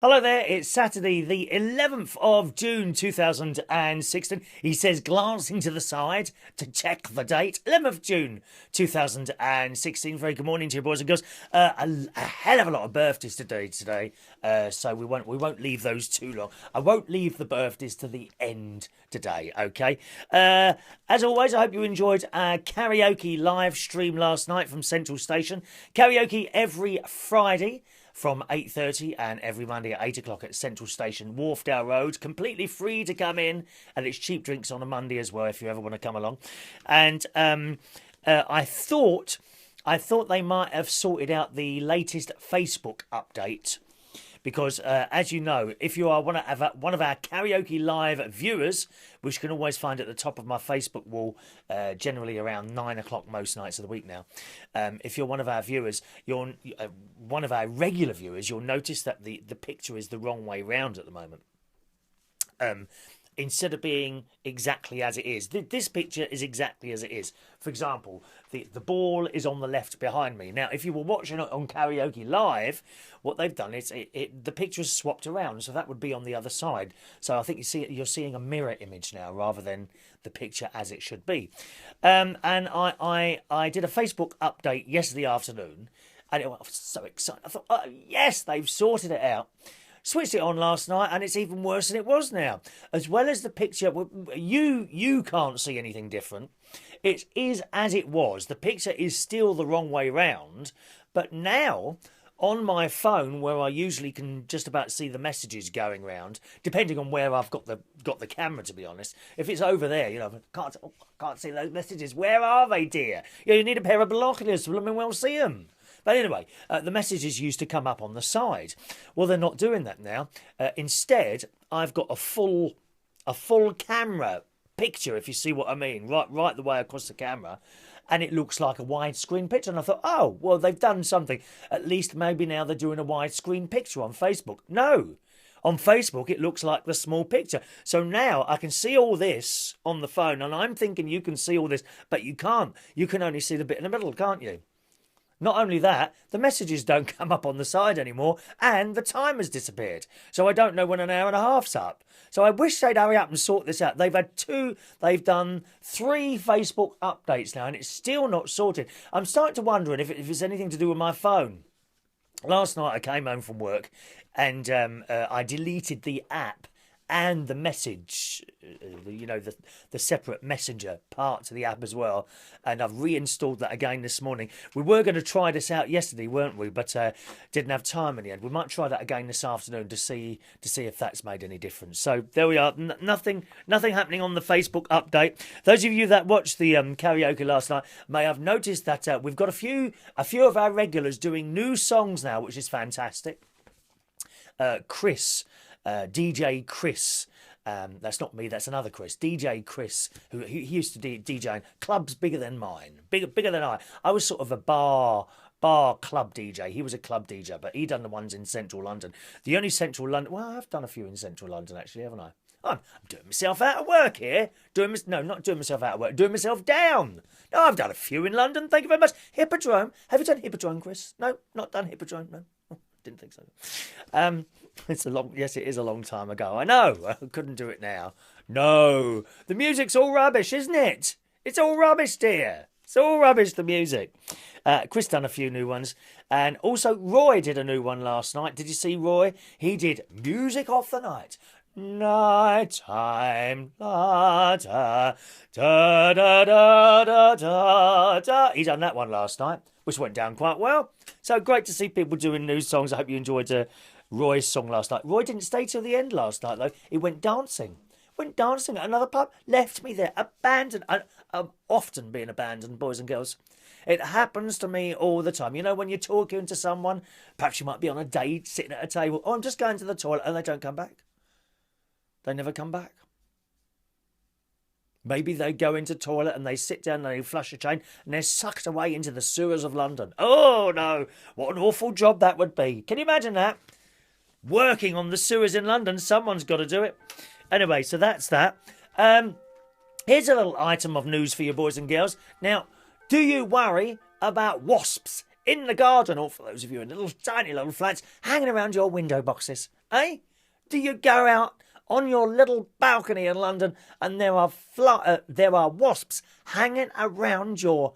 Hello there, it's Saturday, the 11th of June 2016. He says, glancing to the side to check the date. 11th of June 2016. Very good morning to you, boys and girls. A hell of a lot of birthdays today. So we won't leave those too long. I won't leave the birthdays to the end today, okay? As always, I hope you enjoyed our karaoke live stream last night from Central Station. Karaoke every Friday from 8:30 and every Monday at 8 o'clock at Central Station, Wharfdale Road. Completely free to come in, and it's cheap drinks on a Monday as well if you ever want to come along. And I thought they might have sorted out the latest Facebook update. Because, as you know, if you are one of our karaoke live viewers, which you can always find at the top of my Facebook wall, generally around 9 o'clock most nights of the week now. If you're one of our viewers, you're one of our regular viewers, you'll notice that the picture is the wrong way round at the moment. Instead of being exactly as it is. This picture is exactly as it is. For example, the ball is on the left behind me. Now, if you were watching it on Karaoke Live, what they've done is the picture's swapped around, so that would be on the other side. So I think you're seeing a mirror image now rather than the picture as it should be. And I did a Facebook update yesterday afternoon, and I was so excited. I thought, oh, yes, they've sorted it out. Switched it on last night, and it's even worse than it was now. As well as the picture, you can't see anything different. It is as it was. The picture is still the wrong way round, but now on my phone, where I usually can just about see the messages going round, depending on where I've got the camera, to be honest. If it's over there, can't see those messages. Where are they, dear? You need a pair of binoculars to blooming well see them. But anyway, the messages used to come up on the side. Well, they're not doing that now. Instead, I've got a full camera picture, if you see what I mean, right the way across the camera, and it looks like a widescreen picture. And I thought, oh, well, they've done something. At least maybe now they're doing a widescreen picture on Facebook. No. On Facebook, it looks like the small picture. So now I can see all this on the phone, and I'm thinking you can see all this, but you can't. You can only see the bit in the middle, can't you? Not only that, the messages don't come up on the side anymore, and the time has disappeared. So I don't know when an hour and a half's up. So I wish they'd hurry up and sort this out. They've done 3 Facebook updates now, and it's still not sorted. I'm starting to wonder if it's anything to do with my phone. Last night I came home from work, and I deleted the app and the message, the separate messenger part to the app as well. And I've reinstalled that again this morning. We were going to try this out yesterday, weren't we? But didn't have time in the end. We might try that again this afternoon to see if that's made any difference. So there we are. Nothing happening on the Facebook update. Those of you that watched the karaoke last night may have noticed that we've got a few of our regulars doing new songs now, which is fantastic. DJ Chris, that's not me, that's another Chris. DJ Chris, who he used to DJ in clubs bigger than mine, bigger than I. I was sort of a bar club DJ. He was a club DJ, but he done the ones in Central London. The only Central London, well, I've done a few in Central London actually, haven't I? I'm doing myself out of work here. Not doing myself out of work, doing myself down. No, I've done a few in London. Thank you very much. Hippodrome. Have you done Hippodrome, Chris? No, not done Hippodrome. No. Didn't think so. Yes, it is a long time ago. I know. I couldn't do it now. No, the music's all rubbish, isn't it? It's all rubbish, dear. It's all rubbish, the music. Chris done a few new ones, and also Roy did a new one last night. Did you see Roy? He did Music Off the Night. Night time, da da da da da da da da. He done that one last night, which went down quite well. So great to see people doing new songs. I hope you enjoyed Roy's song last night. Roy didn't stay till the end last night though. He went dancing. Went dancing at another pub. Left me there, abandoned. I'm often being abandoned, boys and girls. It happens to me all the time. You know, when you're talking to someone, perhaps you might be on a date, sitting at a table. Oh, I'm just going to the toilet, and they don't come back. They never come back. Maybe they go into the toilet and they sit down and they flush a chain and they're sucked away into the sewers of London. Oh, no. What an awful job that would be. Can you imagine that? Working on the sewers in London. Someone's got to do it. Anyway, so that's that. Here's a little item of news for you boys and girls. Now, do you worry about wasps in the garden, or for those of you in little tiny little flats, hanging around your window boxes? Eh? Do you go out on your little balcony in London and there are wasps hanging around your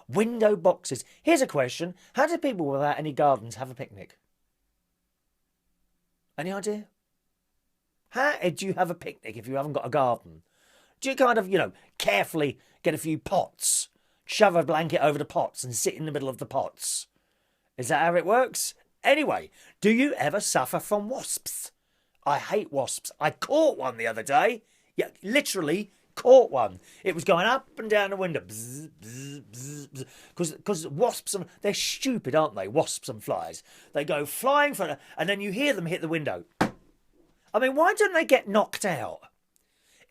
window boxes? Here's a question. How do people without any gardens have a picnic? Any idea? How do you have a picnic if you haven't got a garden? Do you kind of, carefully get a few pots, shove a blanket over the pots and sit in the middle of the pots? Is that how it works? Anyway, do you ever suffer from wasps? I hate wasps. I caught one the other day. Yeah, literally caught one. It was going up and down the window. Because wasps, they're stupid, aren't they? Wasps and flies. They go flying and then you hear them hit the window. I mean, why don't they get knocked out?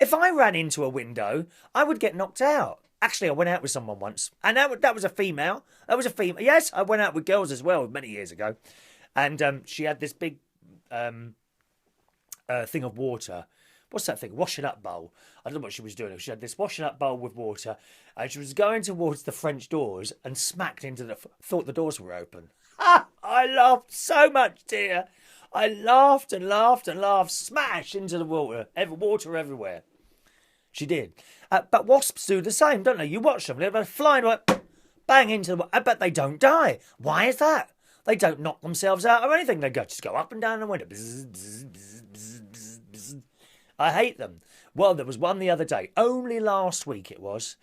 If I ran into a window, I would get knocked out. Actually, I went out with someone once, and that was a female. That was a female. Yes, I went out with girls as well many years ago, and she had this big thing of water. What's that thing? Washing up bowl. I don't know what she was doing. She had this washing up bowl with water, and she was going towards the French doors and smacked into thought the doors were open. Ha! I laughed so much, dear. I laughed and laughed and laughed. Smash into the water. Water everywhere. She did. But wasps do the same, don't they? You watch them. They're flying away, bang into the water. But they don't die. Why is that? They don't knock themselves out or anything. They just go up and down the window. Bzz, bzz, bzz, bzz, bzz, bzz. I hate them. Well, there was one the other day. Only last week it was.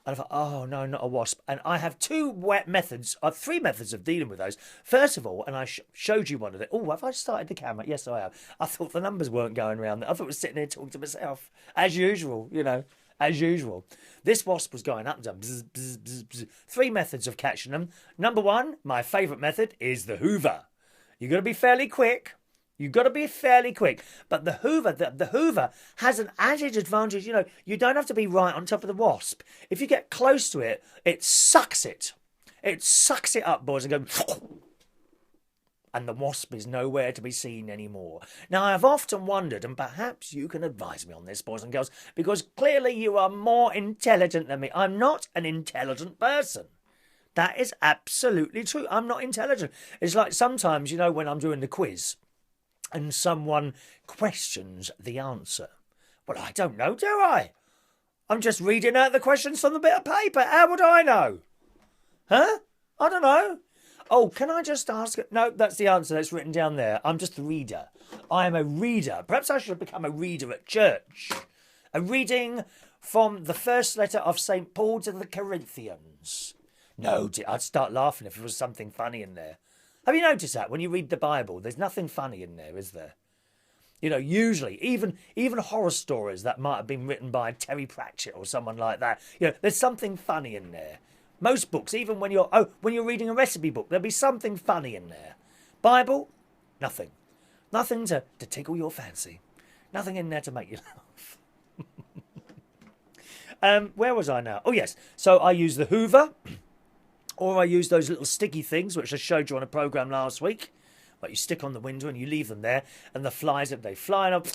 And I thought, oh, no, not a wasp. And I have three methods of dealing with those. First of all, and I showed you one of them. Oh, have I started the camera? Yes, I have. I thought the numbers weren't going around. I thought I was sitting here talking to myself. As usual, as usual. This wasp was going up and down. Bzz, bzz, bzz, bzz. 3 methods of catching them. Number 1, my favourite method, is the hoover. You've got to be fairly quick. But the hoover has an added advantage. You don't have to be right on top of the wasp. If you get close to it, it sucks it. It sucks it up, boys, and goes... And the wasp is nowhere to be seen anymore. Now, I've often wondered, and perhaps you can advise me on this, boys and girls, because clearly you are more intelligent than me. I'm not an intelligent person. That is absolutely true. I'm not intelligent. It's like sometimes, when I'm doing the quiz... and someone questions the answer. Well, I don't know, do I? I'm just reading out the questions from the bit of paper. How would I know? Huh? I don't know. Oh, can I just ask... No, that's the answer that's written down there. I'm just a reader. I am a reader. Perhaps I should become a reader at church. A reading from the first letter of St. Paul to the Corinthians. No, I'd start laughing if there was something funny in there. Have you noticed that when you read the Bible, there's nothing funny in there, is there? Usually, even horror stories that might have been written by Terry Pratchett or someone like that, there's something funny in there. Most books, even when you're reading a recipe book, there'll be something funny in there. Bible, nothing. Nothing to tickle your fancy. Nothing in there to make you laugh. Where was I now? Oh, yes. So I use the hoover. Or I use those little sticky things, which I showed you on a programme last week. Like you stick on the window and you leave them there. And the flies, they fly up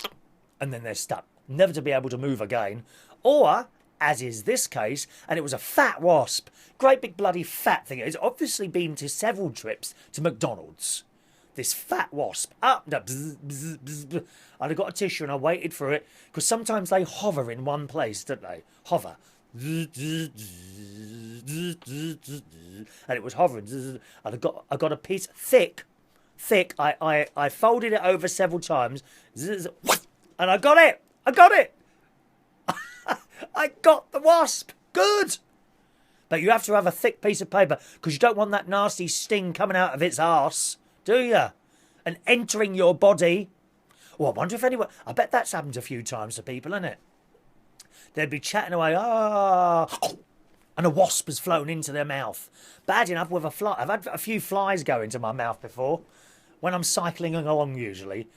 and then they're stuck. Never to be able to move again. Or, as is this case, and it was a fat wasp. Great big bloody fat thing. It's obviously been to several trips to McDonald's. This fat wasp. Up, bzz, bzz, bzz, bzz. And I got a tissue and I waited for it. Because sometimes they hover in one place, don't they? Hover. And it was hovering, and I got a piece thick. I folded it over several times, and I got it. I got the wasp. Good. But you have to have a thick piece of paper because you don't want that nasty sting coming out of its arse, do you? And entering your body. Oh, I wonder if anyone... I bet that's happened a few times to people, isn't it? They'd be chatting away, and a wasp has flown into their mouth. Bad enough with a fly. I've had a few flies go into my mouth before. When I'm cycling along, usually.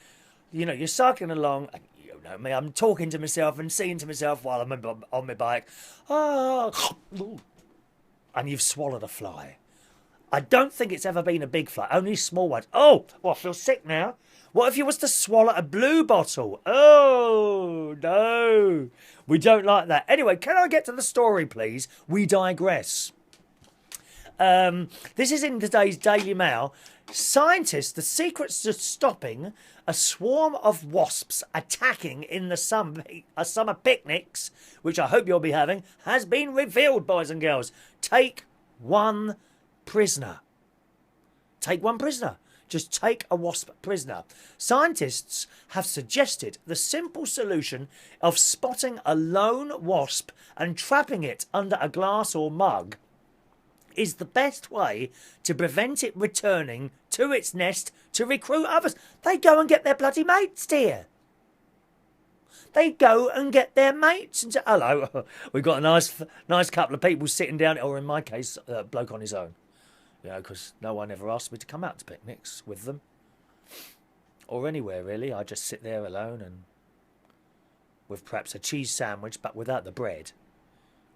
You're cycling along, and you know me, I'm talking to myself and saying to myself while I'm on my bike, and you've swallowed a fly. I don't think it's ever been a big fly, only small ones. Oh, well, I feel sick now. What if you was to swallow a blue bottle? Oh, no. We don't like that. Anyway, can I get to the story, please? We digress. This is in today's Daily Mail. Scientists, the secrets to stopping a swarm of wasps attacking in the summer picnics, which I hope you'll be having, has been revealed, boys and girls. Take one prisoner. Take one prisoner. Just take a wasp prisoner. Scientists have suggested the simple solution of spotting a lone wasp and trapping it under a glass or mug is the best way to prevent it returning to its nest to recruit others. They go and get their bloody mates, dear. They go and get their mates and say, hello, we've got a nice couple of people sitting down, or in my case, a bloke on his own. You know, because no one ever asked me to come out to picnics with them. Or anywhere, really. I just sit there alone and with perhaps a cheese sandwich, but without the bread.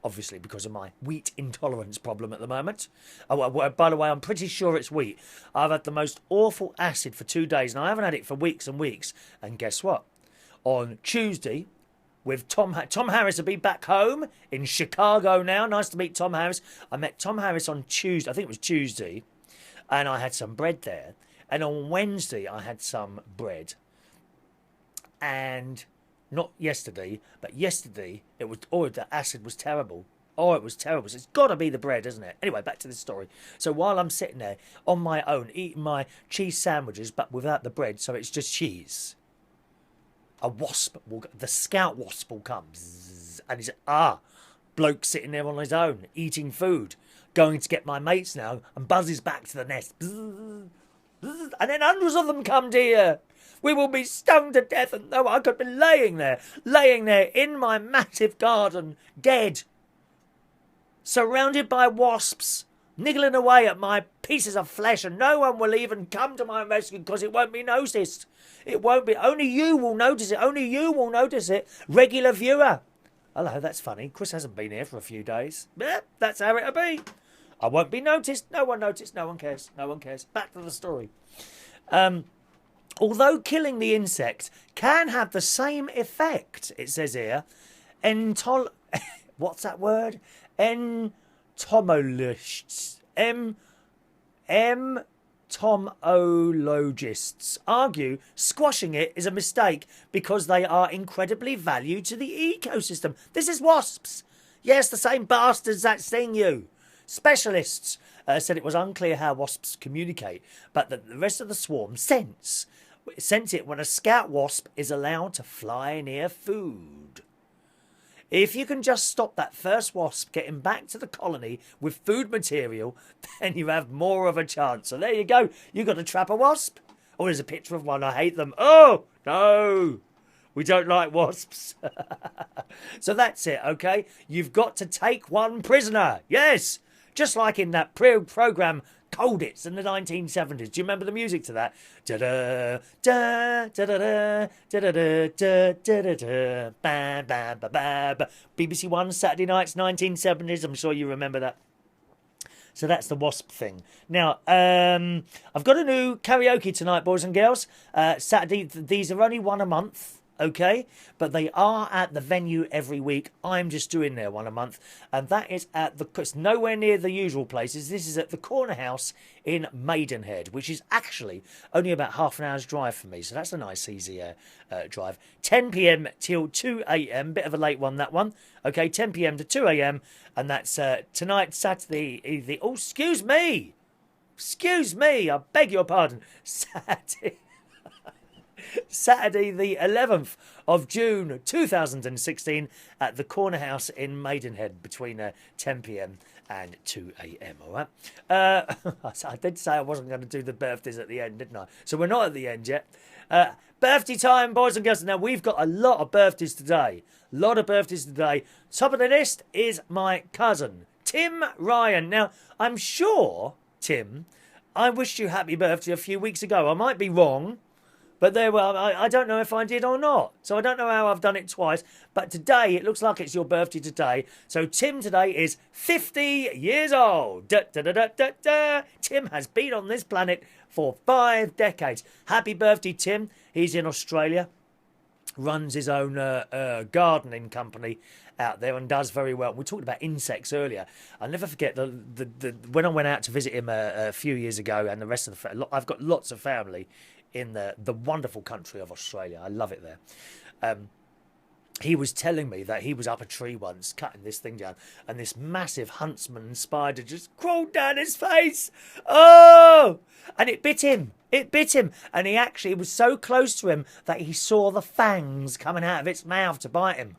Obviously, because of my wheat intolerance problem at the moment. Oh, by the way, I'm pretty sure it's wheat. I've had the most awful acid for 2 days, and I haven't had it for weeks and weeks. And guess what? On Tuesday, with Tom Harris will be back home in Chicago now. Nice to meet Tom Harris. I met Tom Harris on Tuesday. I think it was Tuesday. And I had some bread there. And on Wednesday, I had some bread. And not yesterday, but yesterday, it was, oh, the acid was terrible. Oh, it was terrible. So it's got to be the bread, isn't it? Anyway, back to the story. So while I'm sitting there on my own, eating my cheese sandwiches, but without the bread, so it's just cheese, a wasp, the scout wasp will come. And he's, bloke sitting there on his own, eating food, going to get my mates now, and buzzes back to the nest. And then hundreds of them come, dear. We will be stoned to death, and no, I could be laying there in my massive garden, dead, surrounded by wasps, niggling away at my pieces of flesh, and no one will even come to my rescue because it won't be noticed. It won't be. Only you will notice it. Only you will notice it. Regular viewer. Hello, that's funny. Chris hasn't been here for a few days. That's how it'll be. I won't be noticed. No one noticed. No one cares. No one cares. Back to the story. Although killing the insect can have the same effect, it says here, what's that word? Entomologists argue squashing it is a mistake because they are incredibly valued to the ecosystem. This is wasps. Yes, the same bastards that sting you. Specialists said it was unclear how wasps communicate, but that the rest of the swarm sense it when a scout wasp is allowed to fly near food. If you can just stop that first wasp getting back to the colony with food material, then you have more of a chance. So there you go. You got to trap a wasp. Oh, there's a picture of one. I hate them. Oh, no. We don't like wasps. So that's it, okay? You've got to take one prisoner. Yes. Just like in that program Colditz in the 1970s. Do you remember the music to that? Da-da, da, da-da-da, da-da-da, da-da-da, ba, ba, ba, ba, ba. BBC One, Saturday nights, 1970s. I'm sure you remember that. So that's the wasp thing. Now, I've got a new karaoke tonight, boys and girls. Saturday, these are only one a month. Okay, but they are at the venue every week. I'm just doing their one a month, and that is at it's nowhere near the usual places. This is at the Corner House in Maidenhead, which is actually only about half an hour's drive for me, so that's a nice easy drive. 10 p.m. till 2 a.m. Bit of a late one, that one. Okay, 10 p.m. to 2 a.m. and that's tonight, Saturday. Oh, excuse me, I beg your pardon. Saturday the 11th of June 2016 at the Corner House in Maidenhead between 10 p.m. and 2 a.m. All right. I did say I wasn't going to do the birthdays at the end, didn't I? So we're not at the end yet. Birthday time, boys and girls. Now, we've got a lot of birthdays today. Top of the list is my cousin, Tim Ryan. Now, I'm sure, Tim, I wished you happy birthday a few weeks ago. I might be wrong. But I don't know if I did or not. So I don't know how I've done it twice. But today, it looks like it's your birthday today. So Tim today is 50 years old. Da, da, da, da, da, da. Tim has been on this planet for 5 decades. Happy birthday, Tim. He's in Australia. Runs his own gardening company. out there and does very well. We talked about insects earlier. I'll never forget the when I went out to visit him a few years ago, and the rest of the I've got lots of family in the wonderful country of Australia. I love it there. He was telling me that he was up a tree once cutting this thing down, and this massive huntsman spider just crawled down his face. Oh! And it bit him. It bit him. And it was so close to him that he saw the fangs coming out of its mouth to bite him.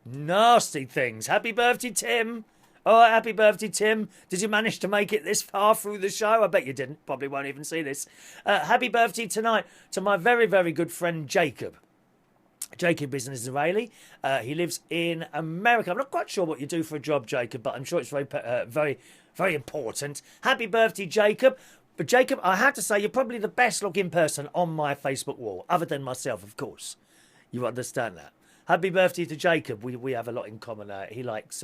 Nasty things. Happy birthday, Tim. Oh, happy birthday, Tim. Did you manage to make it this far through the show? I bet you didn't. Probably won't even see this. Happy birthday tonight to my very, very good friend Jacob. Jacob is an Israeli. He lives in America. I'm not quite sure what you do for a job, Jacob, but I'm sure it's very, very important. Happy birthday, Jacob. But Jacob, I have to say, you're probably the best looking person on my Facebook wall, other than myself, of course. You understand that. Happy birthday to Jacob. We have a lot in common. He likes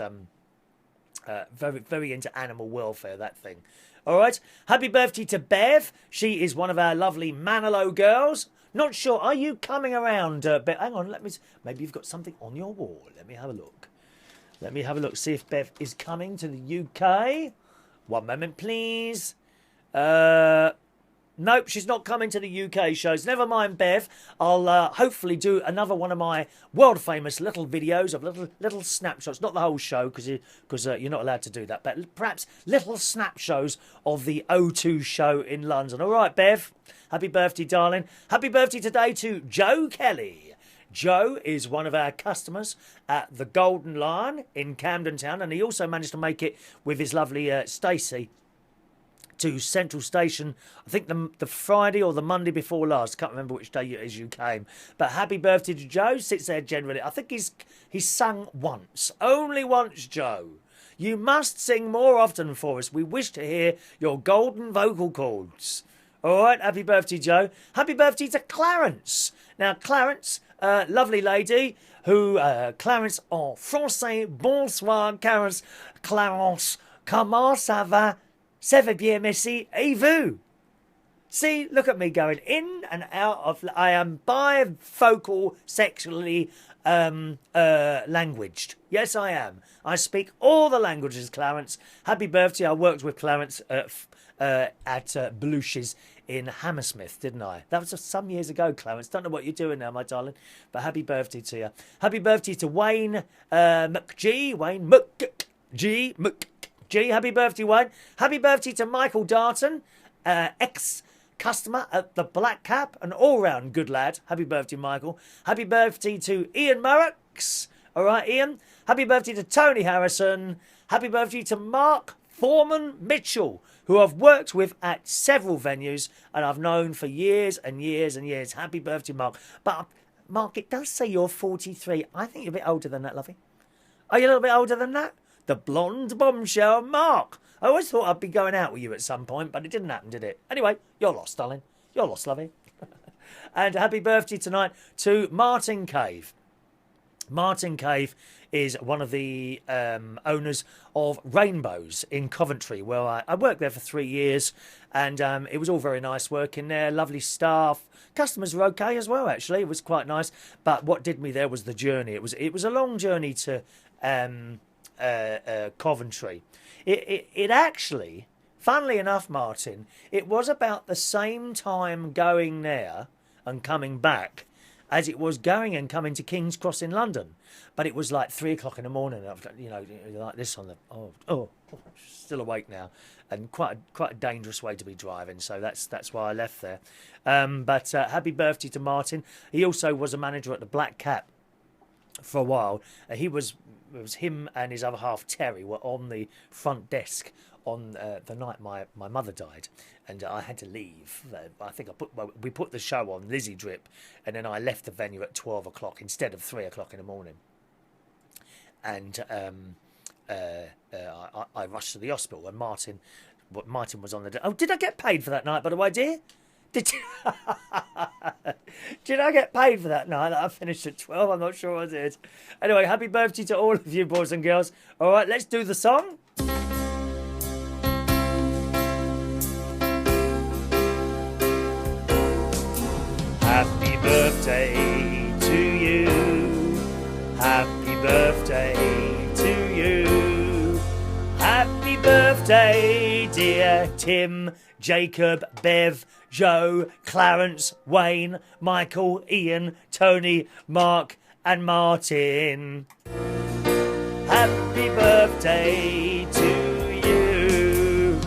very, very into animal welfare, that thing. All right. Happy birthday to Bev. She is one of our lovely Manilow girls. Not sure. Are you coming around, Bev? Hang on. Maybe you've got something on your wall. Let me have a look. Let me have a look. See if Bev is coming to the UK. One moment, please. Nope, she's not coming to the UK shows. Never mind, Bev. I'll hopefully do another one of my world-famous little videos of little snapshots. Not the whole show, because you're not allowed to do that. But perhaps little snapshots of the O2 show in London. All right, Bev. Happy birthday, darling. Happy birthday today to Joe Kelly. Joe is one of our customers at the Golden Lion in Camden Town. And he also managed to make it with his lovely Stacey to Central Station, I think the Friday or the Monday before last. Can't remember which day it is you came. But happy birthday to Joe. Sits there generally. I think he's sung once. Only once, Joe. You must sing more often for us. We wish to hear your golden vocal cords. All right, happy birthday, Joe. Happy birthday to Clarence. Now, Clarence, lovely lady, who, Clarence en français, bonsoir, Clarence, comment ça va? Ça va bien, merci. Et vous? See, look at me going in and out of... I am bivocal sexually languaged. Yes, I am. I speak all the languages, Clarence. Happy birthday. I worked with Clarence at Belushi's in Hammersmith, didn't I? That was some years ago, Clarence. Don't know what you're doing now, my darling. But happy birthday to you. Happy birthday to Wayne McG. Wayne McG. Happy birthday, Wayne. Happy birthday to Michael Darton, ex-customer at the Black Cap, an all-round good lad. Happy birthday, Michael. Happy birthday to Ian Murrocks. All right, Ian. Happy birthday to Tony Harrison. Happy birthday to Mark Foreman Mitchell, who I've worked with at several venues and I've known for years and years and years. Happy birthday, Mark. But, Mark, it does say you're 43. I think you're a bit older than that, lovey. Are you a little bit older than that? The blonde bombshell, Mark. I always thought I'd be going out with you at some point, but it didn't happen, did it? Anyway, you're lost, darling. You're lost, lovey. And happy birthday tonight to Martin Cave. Martin Cave is one of the owners of Rainbows in Coventry, where I worked there for 3 years, and it was all very nice working there. Lovely staff. Customers were okay as well, actually. It was quite nice. But what did me there was the journey. It was a long journey to... Coventry. It actually, funnily enough, Martin, it was about the same time going there and coming back as it was going and coming to King's Cross in London. But it was like 3 o'clock in the morning. You know, like this on the still awake now, and quite a dangerous way to be driving. So that's why I left there. But happy birthday to Martin. He also was a manager at the Black Cat for a while. It was him and his other half, Terry, were on the front desk on the night my mother died, and I had to leave. I think we put the show on, Lizzie Drip, and then I left the venue at 12 o'clock instead of 3 o'clock in the morning. And I rushed to the hospital, and Martin was on the... Oh, did I get paid for that night, by the way, dear? Did I get paid for that night that I finished at 12? I'm not sure I did. Anyway, happy birthday to all of you boys and girls. All right, let's do the song. Happy birthday to you. birthday, dear Tim, Jacob, Bev, Joe, Clarence, Wayne, Michael, Ian, Tony, Mark and Martin. Happy birthday to you.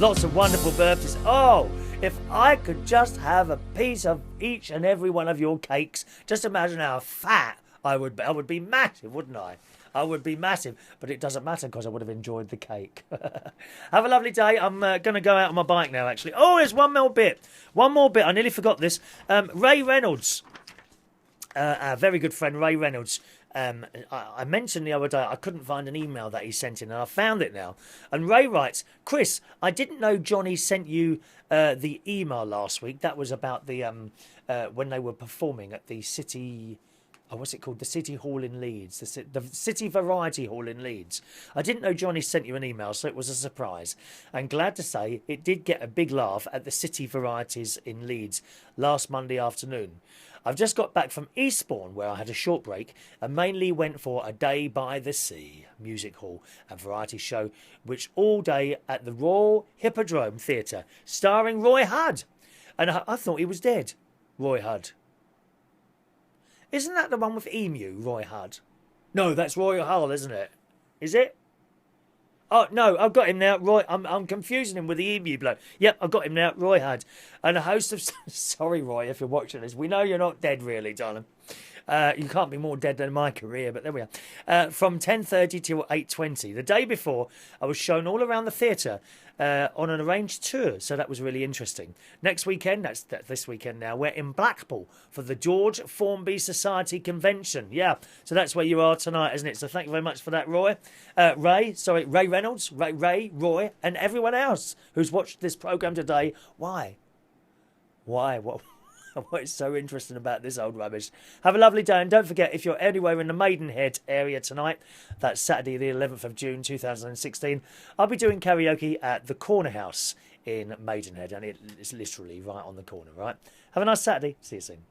Lots of wonderful birthdays. Oh, if I could just have a piece of each and every one of your cakes, just imagine how fat I would be. I would be massive, wouldn't I? I would be massive, but it doesn't matter because I would have enjoyed the cake. Have a lovely day. I'm going to go out on my bike now, actually. Oh, there's one more bit. One more bit. I nearly forgot this. Ray Reynolds, our very good friend Ray Reynolds. I mentioned the other day I couldn't find an email that he sent in, and I found it now. And Ray writes, Chris, I didn't know Johnny sent you the email last week. That was about the when they were performing at the City... Oh, what's it called? The City Hall in Leeds. The City Variety Hall in Leeds. I didn't know Johnny sent you an email, so it was a surprise. I'm glad to say it did get a big laugh at the City Varieties in Leeds last Monday afternoon. I've just got back from Eastbourne, where I had a short break, and mainly went for a day by the sea music hall and variety show, which all day at the Royal Hippodrome Theatre, starring Roy Hudd. And I thought he was dead, Roy Hudd. Isn't that the one with Emu, Roy Hudd? No, that's Roy Hull, isn't it? Is it? Oh, no, I've got him now. Roy, I'm confusing him with the Emu bloke. Yep, I've got him now, Roy Hudd. And a host of... Sorry, Roy, if you're watching this. We know you're not dead, really, darling. You can't be more dead than my career, but there we are. From 10:30 till 8:20. The day before, I was shown all around the theatre on an arranged tour, so that was really interesting. Next weekend, that's this weekend now, we're in Blackpool for the George Formby Society Convention. Yeah, so that's where you are tonight, isn't it? So thank you very much for that, Ray Reynolds, Roy, and everyone else who's watched this programme today. Why? What is so interesting about this old rubbish? Have a lovely day, and don't forget, if you're anywhere in the Maidenhead area tonight, that's Saturday the 11th of June 2016, I'll be doing karaoke at the Corner House in Maidenhead, and it's literally right on the corner, right? Have a nice Saturday. See you soon.